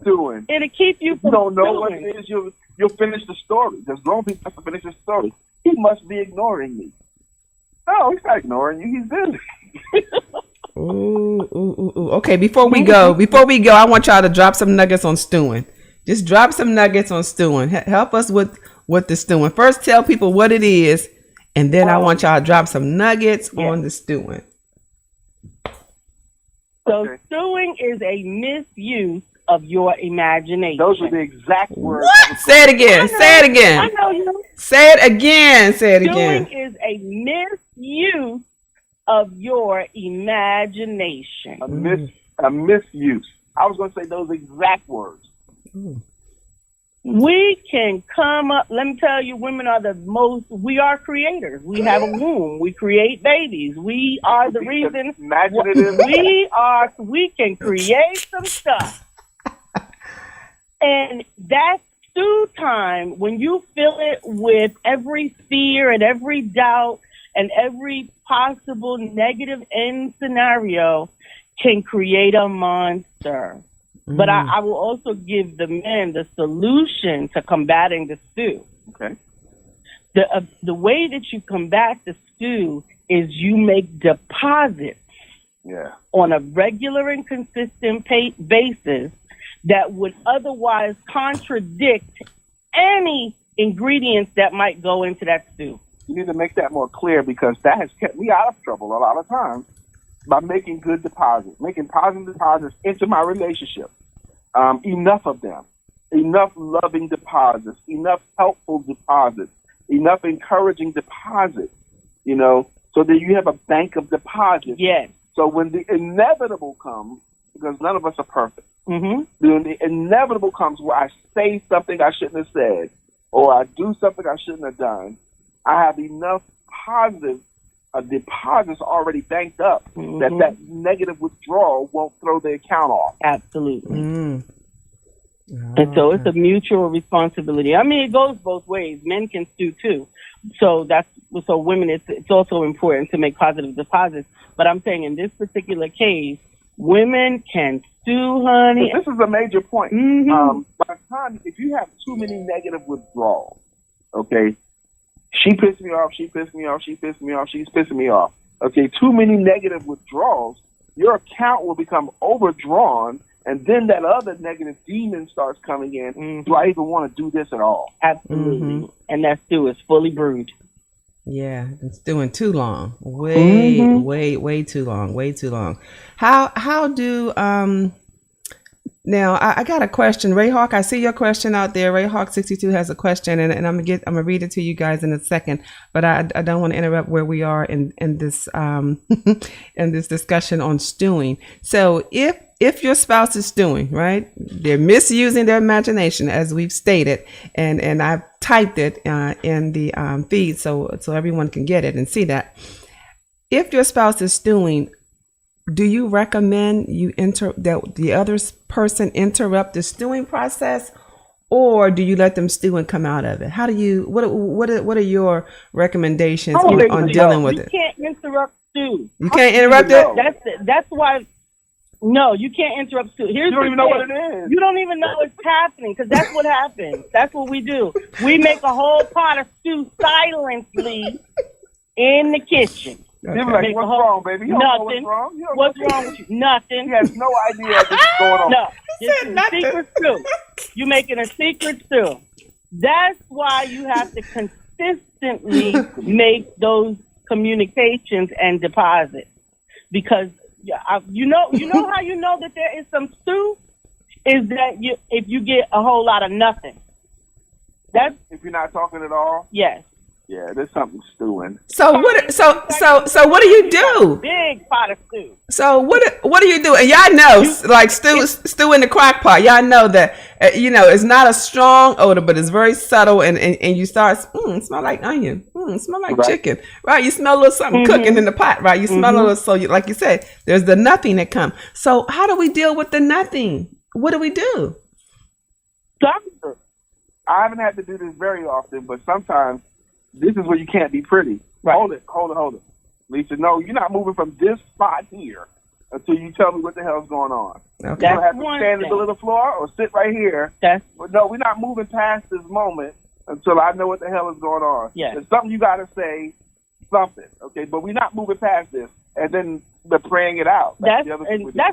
Stewing. It'll keep you from You don't know stewing. what it is. You'll finish the story. Because grown people have to finish the story. He must be ignoring me. No, he's not ignoring you. He's busy. Ooh. Okay, before we go, I want y'all to drop some nuggets on stewing. Just drop some nuggets on stewing. Help us with the stewing. First, tell people what it is, and then I want y'all to drop some nuggets on the stewing. So stewing is a misuse of your imagination. Those are the exact words. What? Say it again. I know you. Say it again. Stewing is a misuse of your imagination. A misuse. I was going to say those exact words. We can come up, let me tell you, women are we are creators. We have a womb. We create babies. We are the reason. Imaginative. We can create some stuff. And that stew time, when you fill it with every fear and every doubt and every possible negative end scenario, can create a monster. But I will also give the men the solution to combating the stew. Okay. The way that you combat the stew is you make deposits on a regular and consistent basis that would otherwise contradict any ingredients that might go into that stew. You need to make that more clear, because that has kept me out of trouble a lot of times by making good deposits, making positive deposits into my relationship. Enough of them, enough loving deposits, enough helpful deposits enough encouraging deposits, so that you have a bank of deposits. Yes. So when the inevitable comes, because none of us are perfect, Mm-hmm. when the inevitable comes where I say something I shouldn't have said, or I do something I shouldn't have done, I have enough positive deposits already banked up that negative withdrawal won't throw the account off. Absolutely. Mm. And so it's a mutual responsibility. I mean, it goes both ways. Men can stew too. So women, it's also important to make positive deposits. But I'm saying in this particular case, women can stew, honey. This is a major point. Mm-hmm. By the time, if you have too many negative withdrawals, okay, she pissed me off, she pissed me off, she pissed me off, she's pissing me off. Okay, too many negative withdrawals, your account will become overdrawn, and then that other negative demon starts coming in. Mm-hmm. Do I even want to do this at all? Absolutely. Mm-hmm. And that stew is fully brewed. Yeah, it's doing too long. Way too long. How do now I got a question. Ray Hawk, I see your question out there. Ray Hawk 62 has a question, and I'm gonna read it to you guys in a second. But I don't want to interrupt where we are in this in this discussion on stewing. So if your spouse is stewing, right, they're misusing their imagination, as we've stated, and I've typed it in the feed so everyone can get it and see that. If your spouse is stewing, do you recommend that the other person interrupt the stewing process, or do you let them stew and come out of it? How do you? What are your recommendations on dealing with it? You can't interrupt stew. You can't interrupt it. That's why. No, you can't interrupt stew. You don't even know what it is. You don't even know it's happening, because that's what happens. That's what we do. We make a whole pot of stew silently in the kitchen. Okay. They're like, what's wrong, baby? You don't know what's wrong. What's wrong with you? Nothing. He has no idea this is going on. No, this is a secret stew. You're making a secret stew. That's why you have to consistently make those communications and deposits, because you know how you know that there is some stew is that if you get a whole lot of nothing. That's if you're not talking at all. Yes. Yeah, there's something stewing. So what? So what do you do? Big pot of stew. So what do you do? And y'all know, like stew in the crock pot. Y'all know that it's not a strong odor, but it's very subtle, and you start it smell like onion. It smell like chicken, right? You smell a little something cooking in the pot, right? You smell a little. So like you said, there's the nothing that comes. So how do we deal with the nothing? What do we do? Doctor, I haven't had to do this very often, but sometimes. This is where you can't be pretty. Right. Hold it. Lisa, no, you're not moving from this spot here until you tell me what the hell's going on. Okay. You don't have to stand in the middle of the floor or sit right here. But no, we're not moving past this moment until I know what the hell is going on. Yes. There's something you got to say, something, okay? But we're not moving past this. And then the praying it out. That's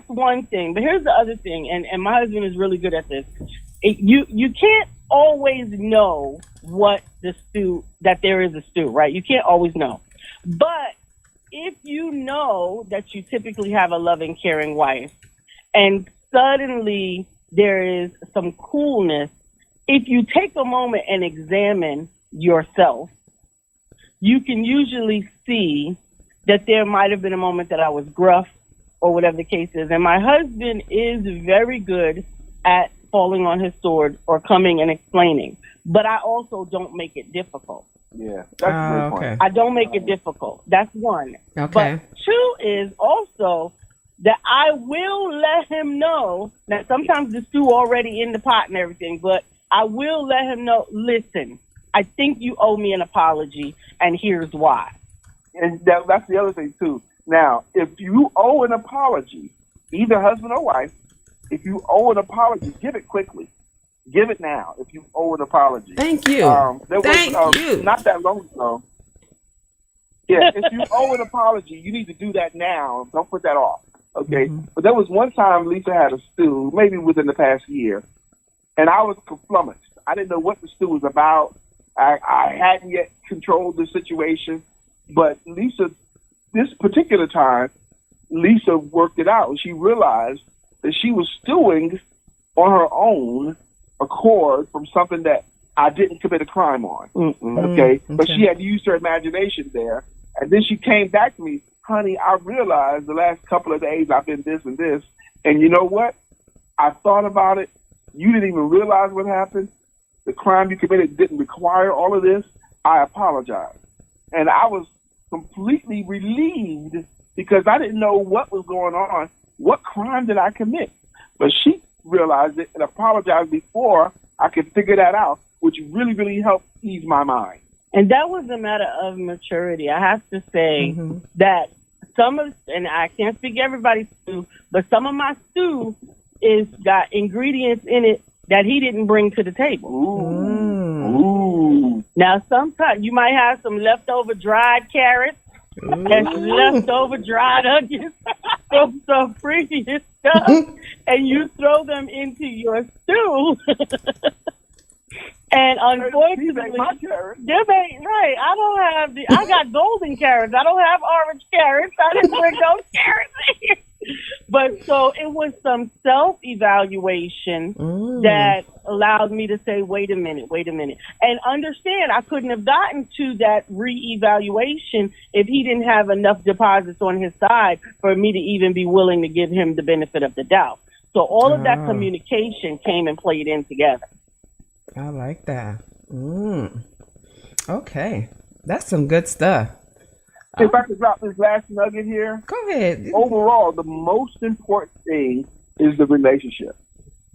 one thing. But here's the other thing, and my husband is really good at this. You can't always know what the stew, that there is a stew, right? You can't always know. But if you know that you typically have a loving, caring wife, and suddenly there is some coolness, if you take a moment and examine yourself, you can usually see that there might have been a moment that I was gruff or whatever the case is. And my husband is very good at falling on his sword or coming and explaining. But I also don't make it difficult. Yeah, that's a good point. I don't make it difficult. That's one. Okay. But two is also that I will let him know. Now, sometimes the stew already in the pot and everything, but I will let him know, listen, I think you owe me an apology, and here's why. And that's the other thing, too. Now, if you owe an apology, either husband or wife, if you owe an apology, give it quickly. Give it now if you owe an apology. Thank you. Thank you. Not that long ago. Yeah, if you owe an apology, you need to do that now. Don't put that off. Okay? Mm-hmm. But there was one time Lisa had a stew, maybe within the past year, and I was flummoxed. I didn't know what the stew was about. I hadn't yet controlled the situation. But Lisa, this particular time, Lisa worked it out. She realized that she was stewing on her own accord from something that I didn't commit a crime on. Mm-mm. Okay? But she had used her imagination there. And then she came back to me, honey, I realized the last couple of days I've been this and this. And you know what? I thought about it. You didn't even realize what happened. The crime you committed didn't require all of this. I apologize. And I was completely relieved because I didn't know what was going on. What crime did I commit? But she realized it and apologized before I could figure that out, which really, really helped ease my mind. And that was a matter of maturity. I have to say that some of, and I can't speak everybody's stew, but some of my stew is got ingredients in it that he didn't bring to the table. Ooh. Now, sometimes you might have some leftover dried carrots and some leftover dried onions from some previous stuff, and you throw them into your stew. And unfortunately, them ain't right. I got golden carrots. I don't have orange carrots. I didn't bring those carrots in here. But so it was some self-evaluation that allowed me to say, wait a minute. And understand, I couldn't have gotten to that re-evaluation if he didn't have enough deposits on his side for me to even be willing to give him the benefit of the doubt. So all of that communication came and played in together. I like that. Okay. That's some good stuff. If I could drop this last nugget here. Go ahead. Overall, the most important thing is the relationship.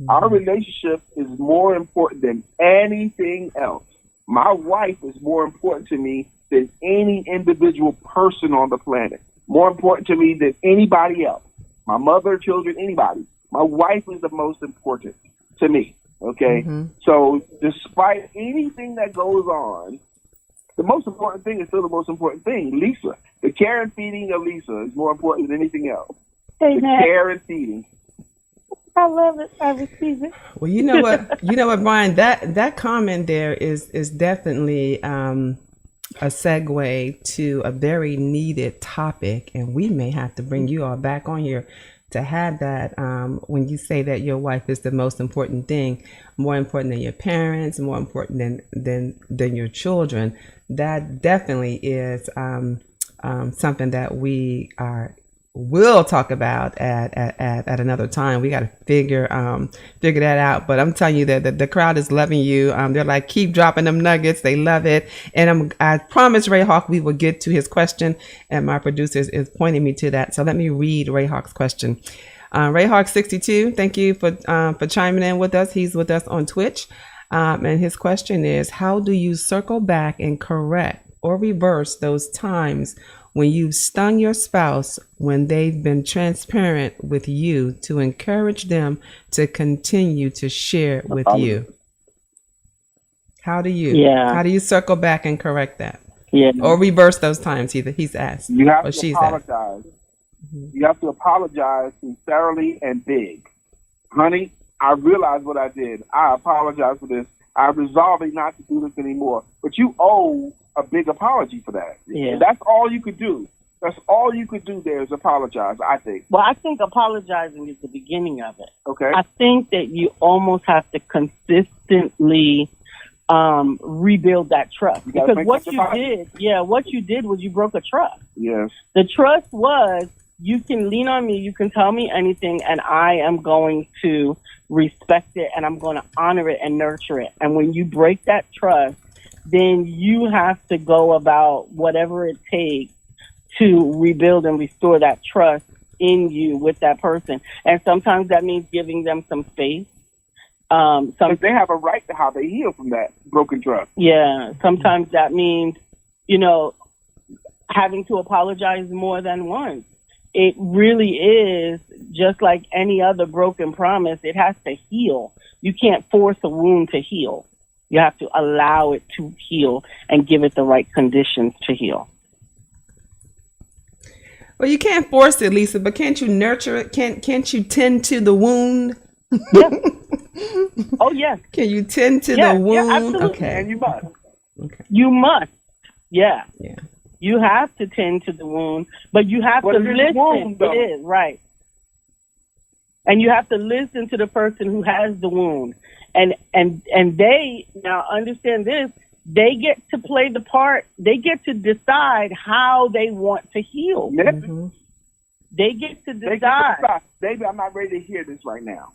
Our relationship is more important than anything else. My wife is more important to me than any individual person on the planet. More important to me than anybody else. My mother, children, anybody. My wife is the most important to me. Okay? So despite anything that goes on, the most important thing is still the most important thing. Lisa. The care and feeding of Lisa is more important than anything else. Amen. The care and feeding. I love it. I receive it. Well, you know what, Brian, that comment there is definitely a segue to a very needed topic, and we may have to bring you all back on here to have that when you say that your wife is the most important thing, more important than your parents, more important than your children. That definitely is something that we will talk about at another time. We got to figure that out. But I'm telling you that the crowd is loving you. They're like, keep dropping them nuggets. They love it. And I promised Ray Hawk we will get to his question, and my producer is pointing me to that. So let me read Ray Hawk's question. Ray Hawk 62, thank you for chiming in with us. He's with us on Twitch. And his question is, how do you circle back and correct or reverse those times when you've stung your spouse when they've been transparent with you to encourage them to continue to share with you? How do you circle back and correct that? Yeah. Or reverse those times he's asked. You have to apologize. You have to apologize sincerely and big. Honey, I realized what I did. I apologize for this. I'm resolving not to do this anymore. But you owe a big apology for that. Yeah. And that's all you could do. That's all you could do there is apologize, I think. Well, I think apologizing is the beginning of it. Okay. I think that you almost have to consistently rebuild that trust. Because what you did was you broke a trust. Yes. The trust was, you can lean on me, you can tell me anything, and I am going to respect it, and I'm going to honor it and nurture it. And when you break that trust, then you have to go about whatever it takes to rebuild and restore that trust in you with that person. And sometimes that means giving them some space. They have a right to how they heal from that broken trust. Yeah. Sometimes that means, having to apologize more than once. It really is just like any other broken promise. It has to heal. You can't force a wound to heal. You have to allow it to heal and give it the right conditions to heal. Well, you can't force it, Lisa, but can't you nurture it? Can't you tend to the wound? Yeah. Oh, yes. Can you tend to the wound? Yeah, absolutely. Okay. And you must. Okay. You must. Yeah. Yeah. You have to tend to the wound, but you have to listen. Wound, it is, right. And you have to listen to the person who has the wound. And they, now understand this, they get to play the part, they get to decide how they want to heal. Mm-hmm. They get to decide. Baby, I'm not ready to hear this right now.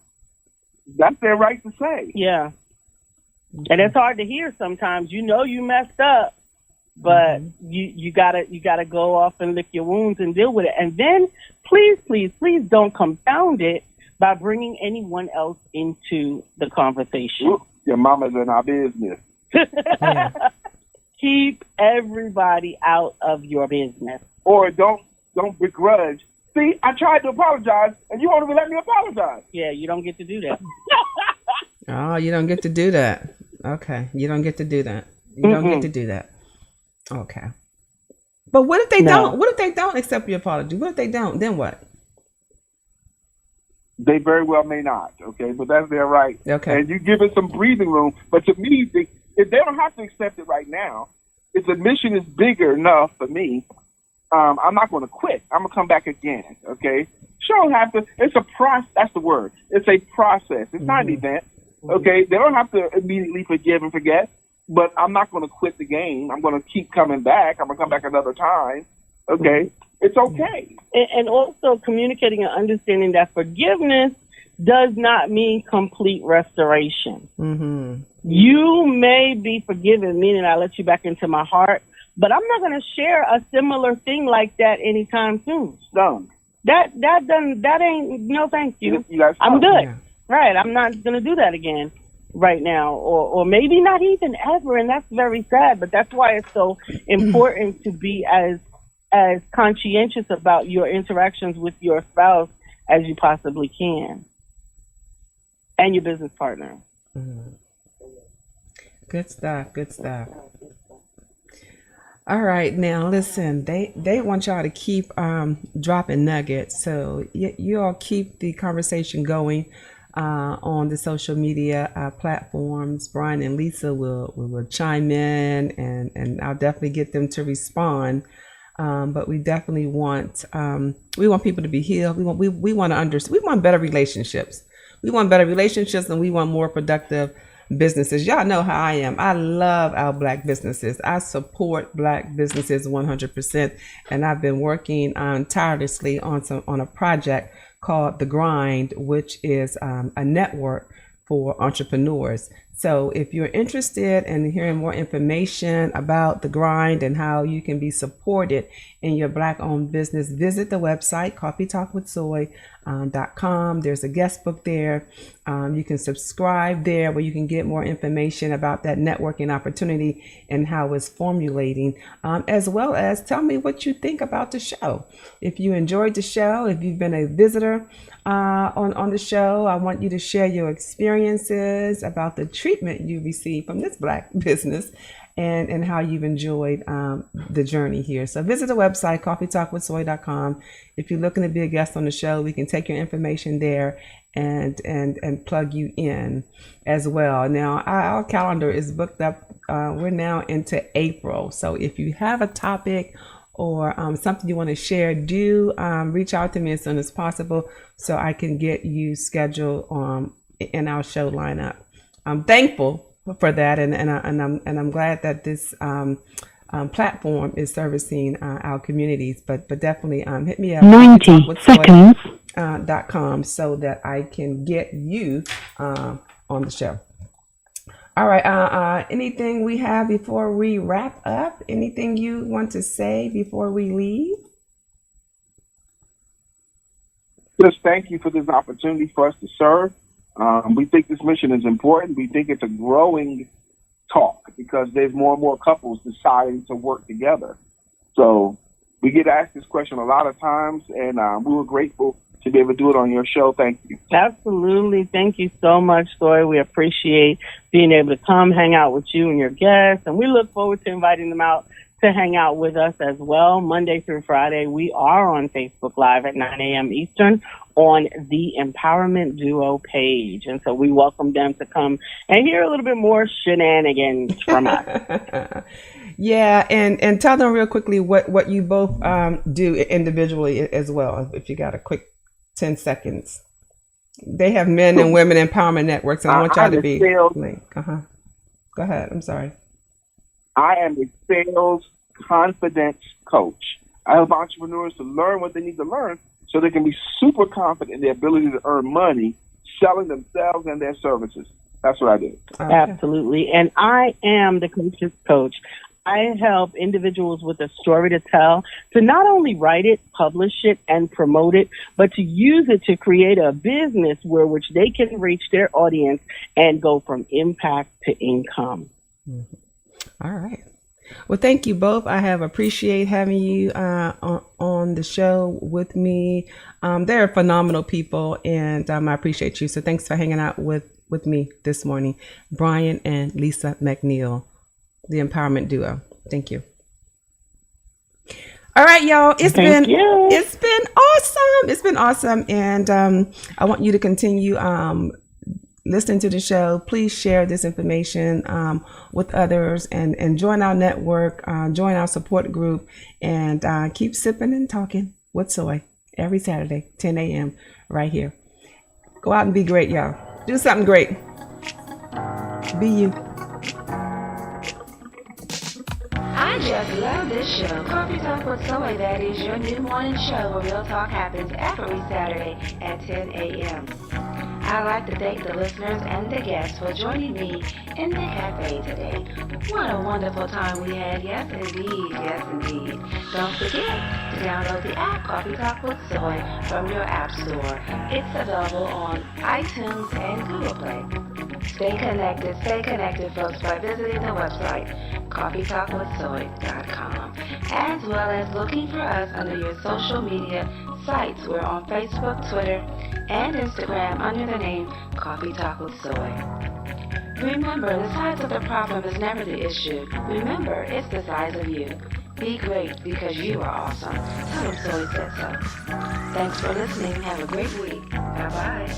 That's their right to say. Yeah. And it's hard to hear sometimes. You know you messed up, but you gotta go off and lick your wounds and deal with it. And then please don't compound it by bringing anyone else into the conversation. Your mama's in our business. Keep everybody out of your business. Or don't begrudge. See, I tried to apologize, and you won't even let me apologize. Yeah, you don't get to do that. Oh, you don't get to do that. Okay, you don't get to do that. You don't get to do that. Okay. But what if they don't? What if they don't accept your apology? What if they don't? Then what? They very well may not, okay? But that's their right. Okay. And you give it some breathing room. But to me, if they don't have to accept it right now, if the mission is bigger enough for me, I'm not going to quit. I'm going to come back again, okay? Sure, don't have to. It's a process. That's the word. It's a process. It's not an event, okay? They don't have to immediately forgive and forget, but I'm not going to quit the game. I'm going to keep coming back. I'm going to come back another time, okay? It's okay. And also communicating and understanding that forgiveness does not mean complete restoration. Mm-hmm. You may be forgiven, meaning I let you back into my heart, but I'm not going to share a similar thing like that anytime soon. Done. That ain't, no thank you. I'm good. Yeah. Right. I'm not going to do that again right now, or maybe not even ever. And that's very sad, but that's why it's so important to be as conscientious about your interactions with your spouse as you possibly can, and your business partner. Mm-hmm. Good stuff. Good stuff. All right, now listen. They want y'all to keep dropping nuggets, so you all keep the conversation going on the social media platforms. Brian and Lisa will chime in, and I'll definitely get them to respond. But we definitely want people to be healed. We want better relationships. We want better relationships, and we want more productive businesses. Y'all know how I am. I love our Black businesses. I support Black businesses 100%, and I've been working tirelessly on a project called The Grind, which is a network for entrepreneurs. So if you're interested in hearing more information about The Grind and how you can be supported in your Black-owned business, visit the website, coffeetalkwithsoy.com. There's a guest book there. You can subscribe there where you can get more information about that networking opportunity and how it's formulating, as well as tell me what you think about the show. If you enjoyed the show, if you've been a visitor on the show, I want you to share your experiences about the treatment you received from this Black business and how you've enjoyed the journey here. So visit the website, coffeetalkwithsoy.com. If you're looking to be a guest on the show, we can take your information there and plug you in as well. Now, our calendar is booked up. We're now into April. So if you have a topic or something you want to share, do reach out to me as soon as possible so I can get you scheduled in our show lineup. I'm thankful for that, and I'm glad that this platform is servicing our communities. But definitely hit me up 90 seconds .com so that I can get you on the show. All right. Anything we have before we wrap up? Anything you want to say before we leave? Just thank you for this opportunity for us to serve. We think this mission is important. We think it's a growing talk because there's more and more couples deciding to work together. So we get asked this question a lot of times, and we were grateful to be able to do it on your show. Thank you. Absolutely. Thank you so much, Soy. We appreciate being able to come hang out with you and your guests, and we look forward to inviting them out to hang out with us as well. Monday through Friday, we are on Facebook Live at 9 a.m. Eastern on the Empowerment Duo page. And so we welcome them to come and hear a little bit more shenanigans from us. Yeah, and tell them real quickly what you both do individually as well, if you got a quick 10 seconds. They have men and women empowerment networks, and I want y'all I'm to a be sales. like, Go ahead. I'm sorry. I am a sales confidence coach. I help entrepreneurs to learn what they need to learn so they can be super confident in their ability to earn money selling themselves and their services. That's what I do. Okay. Absolutely. And I am the coach's coach. I help individuals with a story to tell to not only write it, publish it, and promote it, but to use it to create a business where which they can reach their audience and go from impact to income. All right. Well, thank you both. I have appreciate having you on the show with me. They're phenomenal people, and I appreciate you. So thanks for hanging out with me this morning, Brian and Lisa McNeill, the empowerment duo. Thank you. All right, y'all. It's been awesome. It's been awesome, and I want you to continue listening to the show. Please share this information with others, and join our network, join our support group, and keep sipping and talking with Soy every Saturday, 10 a.m. right here. Go out and be great, y'all. Do something great. Be you. I just love this show. Coffee Talk with Soy, that is your new morning show where real talk happens every Saturday at 10 a.m. I'd like to thank the listeners and the guests for joining me in the cafe today. What a wonderful time we had. Yes, indeed. Yes, indeed. Don't forget to download the app Coffee Talk with Soy from your app store. It's available on iTunes and Google Play. Stay connected, folks, by visiting the website coffeetalkwithsoy.com, as well as looking for us under your social media sites. We're on Facebook, Twitter, and Instagram under the name Coffee Talk with Soy. Remember, the size of the problem is never the issue. Remember, it's the size of you. Be great because you are awesome. Tell them Soy said so. Thanks for listening. Have a great week. Bye-bye.